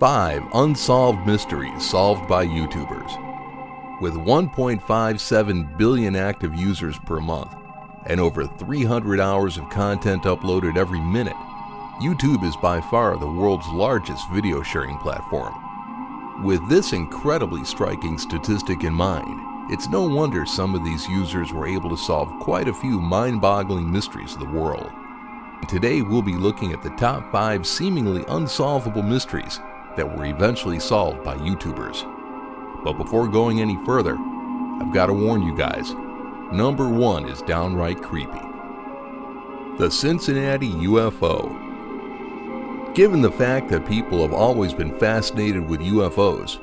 5 unsolved mysteries solved by YouTubers. With 1.57 billion active users per month and over 300 hours of content uploaded every minute, YouTube is by far the world's largest video sharing platform. With this incredibly striking statistic in mind, it's no wonder some of these users were able to solve quite a few mind-boggling mysteries of the world. Today we'll be looking at the top 5 seemingly unsolvable mysteries that were eventually solved by YouTubers. But before going any further, I've got to warn you guys, number 1 is downright creepy. The Cincinnati UFO. Given the fact that people have always been fascinated with UFOs,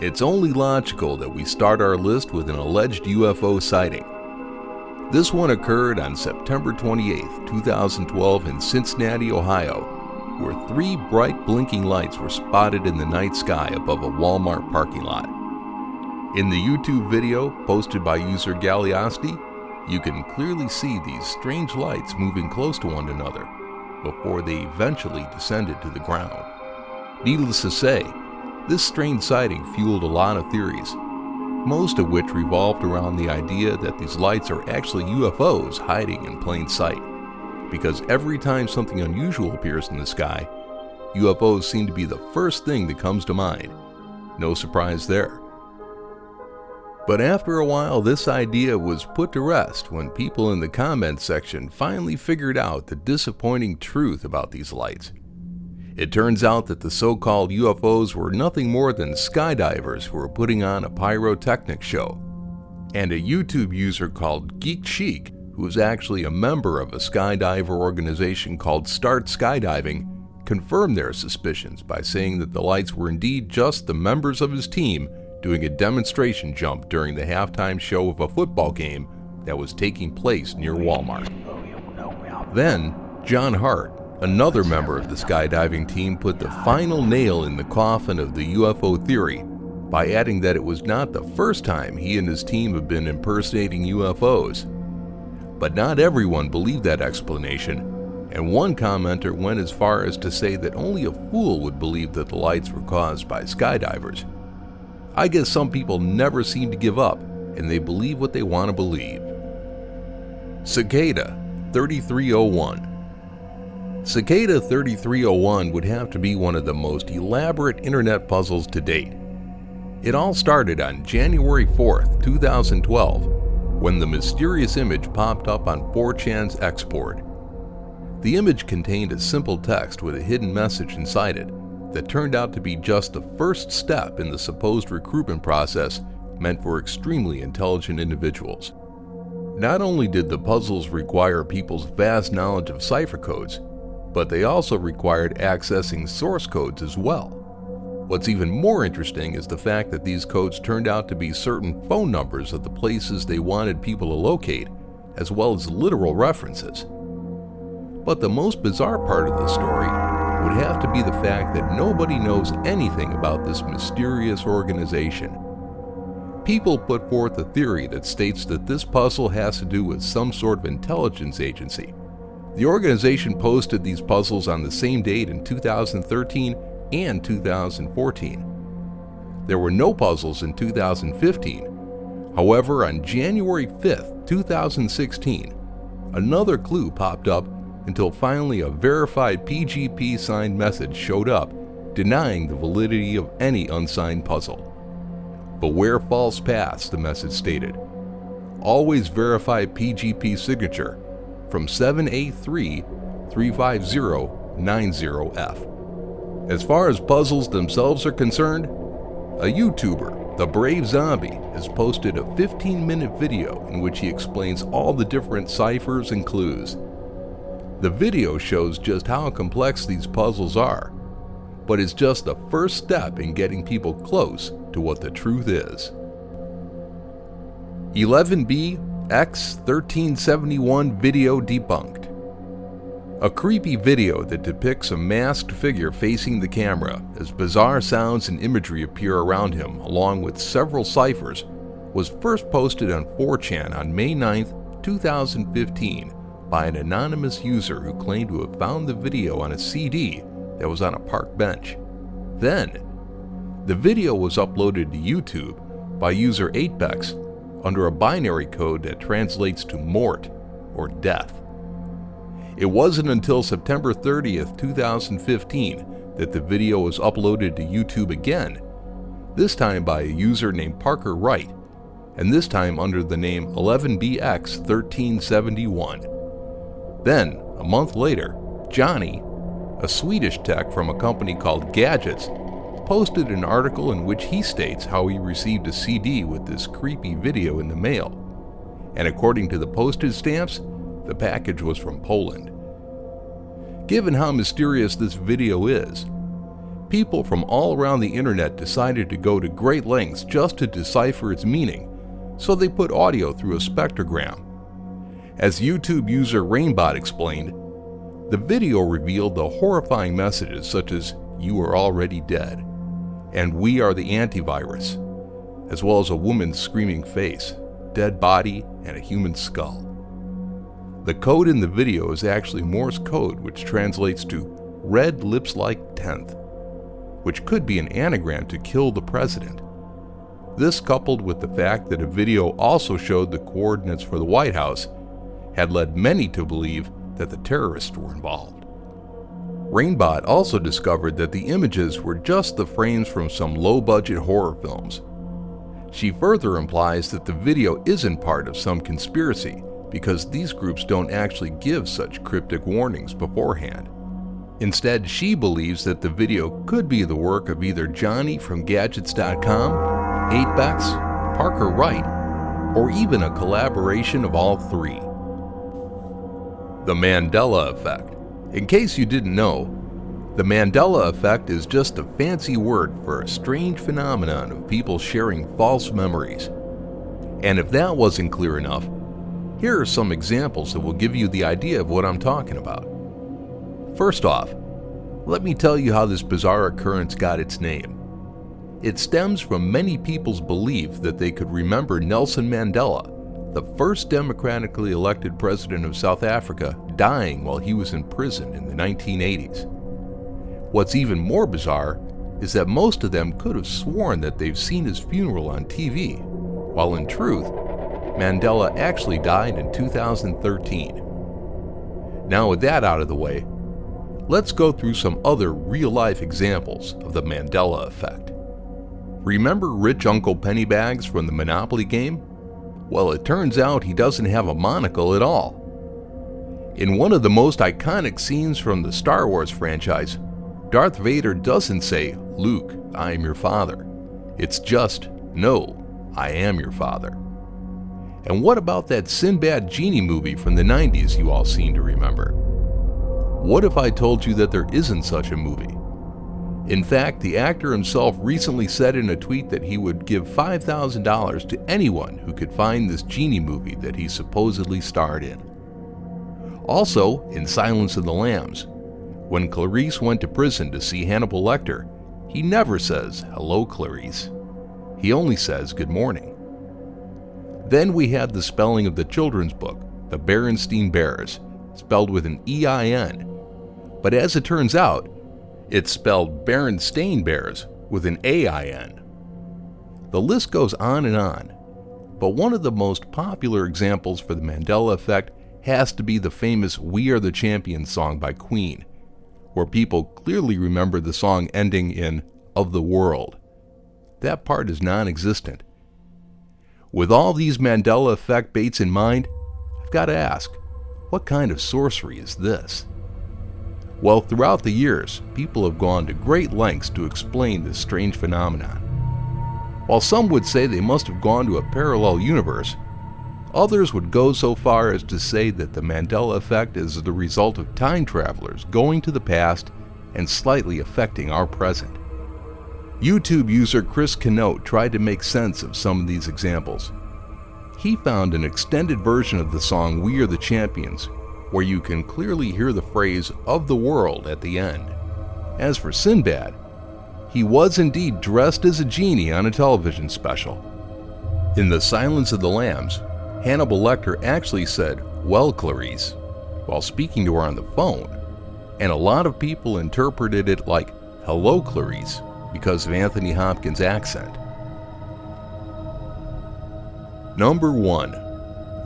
it's only logical that we start our list with an alleged UFO sighting. This one occurred on September 28, 2012 in Cincinnati, Ohio, where 3 bright blinking lights were spotted in the night sky above a Walmart parking lot. In the YouTube video posted by user Galiosity, you can clearly see these strange lights moving close to one another before they eventually descended to the ground. Needless to say, this strange sighting fueled a lot of theories, most of which revolved around the idea that these lights are actually UFOs hiding in plain sight. Because every time something unusual appears in the sky, UFOs seem to be the first thing that comes to mind. No surprise there. But after a while, this idea was put to rest when people in the comments section finally figured out the disappointing truth about these lights. It turns out that the so-called UFOs were nothing more than skydivers who were putting on a pyrotechnic show. And a YouTube user called Geek Chic, who is actually a member of a skydiver organization called Start Skydiving, confirmed their suspicions by saying that the lights were indeed just the members of his team doing a demonstration jump during the halftime show of a football game that was taking place near Walmart. Then, John Hart, another member of the skydiving team, put the final nail in the coffin of the UFO theory by adding that it was not the first time he and his team have been impersonating UFOs. But not everyone believed that explanation, and one commenter went as far as to say that only a fool would believe that the lights were caused by skydivers. I guess some people never seem to give up, and they believe what they want to believe. Cicada 3301. Cicada 3301 would have to be one of the most elaborate internet puzzles to date. It all started on January 4th, 2012, when the mysterious image popped up on 4chan's Export. The image contained a simple text with a hidden message inside it that turned out to be just the first step in the supposed recruitment process meant for extremely intelligent individuals. Not only did the puzzles require people's vast knowledge of cipher codes, but they also required accessing source codes as well. What's even more interesting is the fact that these codes turned out to be certain phone numbers of the places they wanted people to locate, as well as literal references. But the most bizarre part of the story would have to be the fact that nobody knows anything about this mysterious organization. People put forth a theory that states that this puzzle has to do with some sort of intelligence agency. The organization posted these puzzles on the same date in 2013 and 2014. There were no puzzles in 2015. However, on January 5th, 2016, another clue popped up until finally a verified PGP signed message showed up denying the validity of any unsigned puzzle. Beware false paths, the message stated. Always verify PGP signature from 783-350-90F. As far as puzzles themselves are concerned, a YouTuber, The Brave Zombie, has posted a 15-minute video in which he explains all the different ciphers and clues. The video shows just how complex these puzzles are, but it's just the first step in getting people close to what the truth is. 11B-X1371 video debunked. A creepy video that depicts a masked figure facing the camera as bizarre sounds and imagery appear around him, along with several ciphers, was first posted on 4chan on May 9, 2015 by an anonymous user who claimed to have found the video on a CD that was on a park bench. Then, the video was uploaded to YouTube by user 8bex under a binary code that translates to mort, or death. It wasn't until September 30th, 2015 that the video was uploaded to YouTube again, this time by a user named Parker Wright, and this time under the name 11BX1371. Then, a month later, Johnny, a Swedish tech from a company called Gadgets, posted an article in which he states how he received a CD with this creepy video in the mail. And according to the postage stamps, the package was from Poland. Given how mysterious this video is, people from all around the internet decided to go to great lengths just to decipher its meaning, so they put audio through a spectrogram. As YouTube user Rainbot explained, the video revealed the horrifying messages such as "You are already dead" and "We are the antivirus," as well as a woman's screaming face, dead body, and a human skull. The code in the video is actually Morse code, which translates to "red lips like 10th," which could be an anagram to "kill the president." This, coupled with the fact that a video also showed the coordinates for the White House, had led many to believe that the terrorists were involved. Rainbot also discovered that the images were just the frames from some low-budget horror films. She further implies that the video isn't part of some conspiracy because these groups don't actually give such cryptic warnings beforehand. Instead, she believes that the video could be the work of either Johnny from Gadgets.com, 8bex, Parker Wright, or even a collaboration of all three. The Mandela Effect. In case you didn't know, the Mandela Effect is just a fancy word for a strange phenomenon of people sharing false memories. And if that wasn't clear enough, here are some examples that will give you the idea of what I'm talking about. First off, let me tell you how this bizarre occurrence got its name. It stems from many people's belief that they could remember Nelson Mandela, the first democratically elected president of South Africa, dying while he was in prison in the 1980s. What's even more bizarre is that most of them could have sworn that they've seen his funeral on TV, while in truth, Mandela actually died in 2013. Now with that out of the way, let's go through some other real-life examples of the Mandela Effect. Remember Rich Uncle Pennybags from the Monopoly game? Well, it turns out he doesn't have a monocle at all. In one of the most iconic scenes from the Star Wars franchise, Darth Vader doesn't say, "Luke, I am your father." It's just, "No, I am your father." And what about that Sinbad Genie movie from the 90s you all seem to remember? What if I told you that there isn't such a movie? In fact, the actor himself recently said in a tweet that he would give $5,000 to anyone who could find this Genie movie that he supposedly starred in. Also, in Silence of the Lambs, when Clarice went to prison to see Hannibal Lecter, he never says, "Hello, Clarice." He only says, "Good morning." Then we had the spelling of the children's book, The Berenstain Bears, spelled with an E-I-N. But as it turns out, it's spelled Berenstain Bears with an A-I-N. The list goes on and on, but one of the most popular examples for the Mandela Effect has to be the famous "We Are the Champions" song by Queen, where people clearly remember the song ending in "of the world." That part is non-existent. With all these Mandela Effect baits in mind, I've got to ask, what kind of sorcery is this? Well, throughout the years, people have gone to great lengths to explain this strange phenomenon. While some would say they must have gone to a parallel universe, others would go so far as to say that the Mandela Effect is the result of time travelers going to the past and slightly affecting our present. YouTube user Chris Canote tried to make sense of some of these examples. He found an extended version of the song "We Are the Champions," where you can clearly hear the phrase "of the world" at the end. As for Sinbad, he was indeed dressed as a genie on a television special. In The Silence of the Lambs, Hannibal Lecter actually said, "Well, Clarice," while speaking to her on the phone, and a lot of people interpreted it like, "Hello, Clarice," because of Anthony Hopkins' accent. Number 1.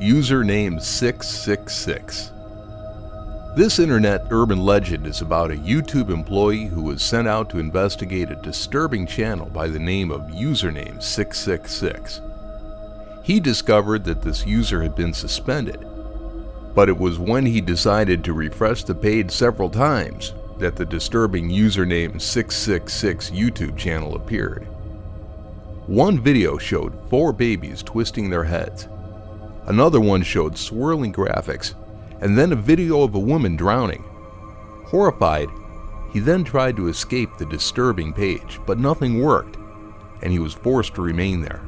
Username 666. This internet urban legend is about a YouTube employee who was sent out to investigate a disturbing channel by the name of username 666. He discovered that this user had been suspended, but it was when he decided to refresh the page several times that the disturbing username 666 YouTube channel appeared. One video showed 4 babies twisting their heads. Another one showed swirling graphics, and then a video of a woman drowning. Horrified, he then tried to escape the disturbing page, but nothing worked, and he was forced to remain there.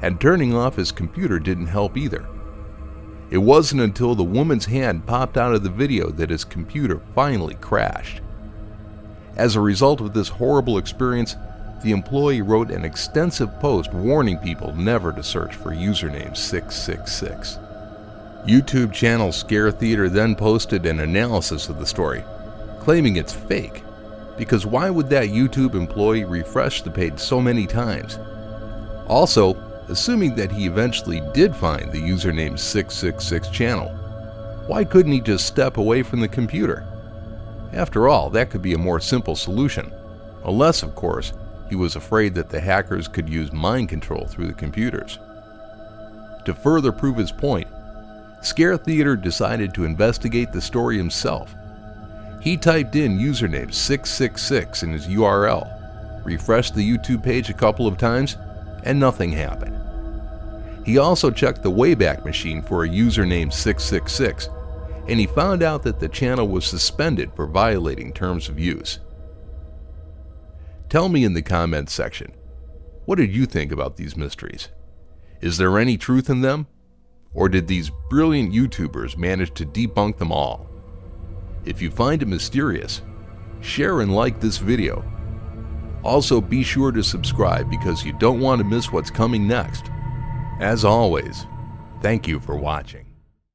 And turning off his computer didn't help either. It wasn't until the woman's hand popped out of the video that his computer finally crashed. As a result of this horrible experience, the employee wrote an extensive post warning people never to search for username 666. YouTube channel Scare Theater then posted an analysis of the story, claiming it's fake, because why would that YouTube employee refresh the page so many times? Also, assuming that he eventually did find the username 666 channel, why couldn't he just step away from the computer? After all, that could be a more simple solution, unless, of course, he was afraid that the hackers could use mind control through the computers. To further prove his point, Scare Theater decided to investigate the story himself. He typed in username 666 in his URL, refreshed the YouTube page a couple of times, and nothing happened. He also checked the Wayback Machine for a username 666, and he found out that the channel was suspended for violating terms of use. Tell me in the comments section, what did you think about these mysteries? Is there any truth in them? Or did these brilliant YouTubers manage to debunk them all? If you find it mysterious, share and like this video. Also, be sure to subscribe because you don't want to miss what's coming next. As always, thank you for watching.